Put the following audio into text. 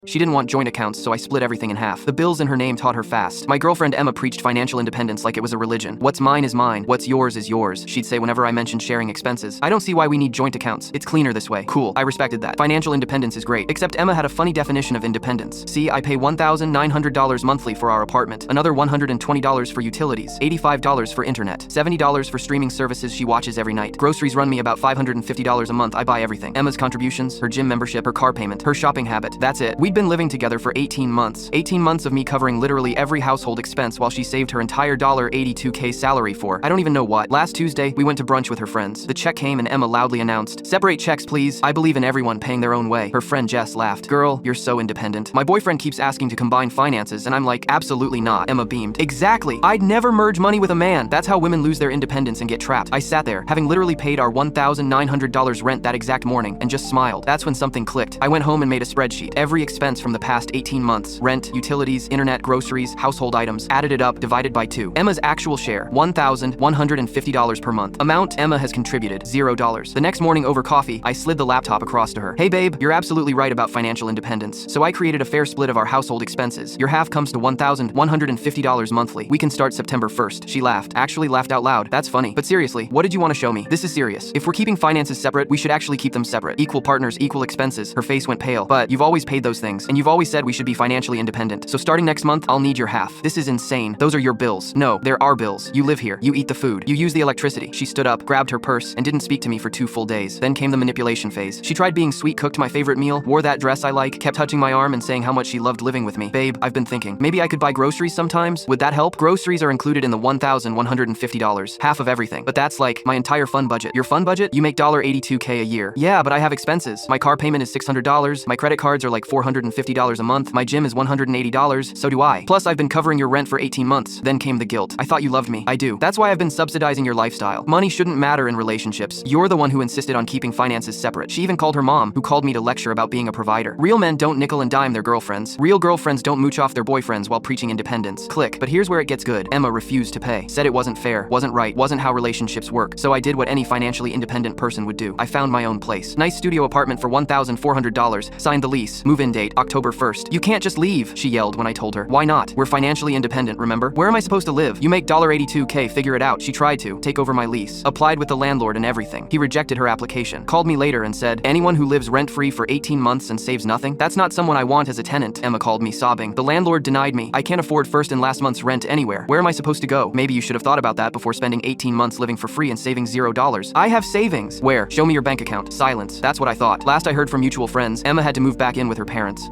She didn't want joint accounts, so I split everything in half. The bills in her name taught her fast. My girlfriend Emma preached financial independence like it was a religion. What's mine is mine, what's yours is yours, she'd say whenever I mentioned sharing expenses. I don't see why we need joint accounts. It's cleaner this way. Cool, I respected that. Financial independence is great, except Emma had a funny definition of independence. See, I pay $1,900 monthly for our apartment, another $120 for utilities, $85 for internet, $70 for streaming services she watches every night. Groceries run me about $550 a month. I buy everything. Emma's contributions, her gym membership, her car payment, her shopping habit. That's it. We'd been living together for 18 months. 18 months of me covering literally every household expense while she saved her entire $82K salary for I don't even know what. Last Tuesday, we went to brunch with her friends. The check came and Emma loudly announced, "Separate checks, please. I believe in everyone paying their own way." Her friend Jess laughed. "Girl, you're so independent. My boyfriend keeps asking to combine finances and I'm like, absolutely not." Emma beamed. "Exactly. I'd never merge money with a man. That's how women lose their independence and get trapped." I sat there, having literally paid our $1,900 rent that exact morning, and just smiled. That's when something clicked. I went home and made a spreadsheet. Every expense from the past 18 months, rent, utilities, internet, groceries, household items, added it up, divided by 2. Emma's actual share, $1,150 per month. Amount Emma has contributed, $0. The next morning over coffee, I slid the laptop across to her. "Hey babe, you're absolutely right about financial independence. So I created a fair split of our household expenses. Your half comes to $1,150 monthly. We can start September 1st. She laughed. Actually laughed out loud. "That's funny. But seriously, what did you want to show me? This is serious. If we're keeping finances separate, we should actually keep them separate. Equal partners, equal expenses." Her face went pale. "But you've always paid those things, and you've always said we should be financially independent. So starting next month, I'll need your half." "This is insane. Those are your bills." "No, they're our bills. You live here. You eat the food. You use the electricity." She stood up, grabbed her purse, and didn't speak to me for 2 full days. Then came the manipulation phase. She tried being sweet, cooked my favorite meal, wore that dress I like, kept touching my arm and saying how much she loved living with me. "Babe, I've been thinking, maybe I could buy groceries sometimes? Would that help?" Groceries are included in the $1,150, half of everything. But that's like my entire fun budget. "Your fun budget? You make $82K a year." "Yeah, but I have expenses. My car payment is $600. My credit cards are like $450 a month. My gym is $180. So do I. Plus, I've been covering your rent for 18 months. Then came the guilt. "I thought you loved me." "I do. That's why I've been subsidizing your lifestyle. Money shouldn't matter in relationships. You're the one who insisted on keeping finances separate." She even called her mom, who called me to lecture about being a provider. Real men don't nickel and dime their girlfriends. Real girlfriends don't mooch off their boyfriends while preaching independence. Click. But here's where it gets good. Emma refused to pay. Said it wasn't fair, wasn't right, wasn't how relationships work. So I did what any financially independent person would do. I found my own place. Nice studio apartment for $1,400. Signed the lease. Move-in date, October 1st. "You can't just leave," she yelled when I told her. "Why not? We're financially independent, remember? Where am I supposed to live? You make $82K, figure it out." She tried to take over my lease. Applied with the landlord and everything. He rejected her application. Called me later and said, "Anyone who lives rent-free for 18 months and saves nothing? That's not someone I want as a tenant." Emma called me sobbing. "The landlord denied me. I can't afford first and last month's rent anywhere. Where am I supposed to go?" "Maybe you should have thought about that before spending 18 months living for free and saving $0. "I have savings." "Where? Show me your bank account." Silence. That's what I thought. Last I heard from mutual friends, Emma had to move back in with her parents.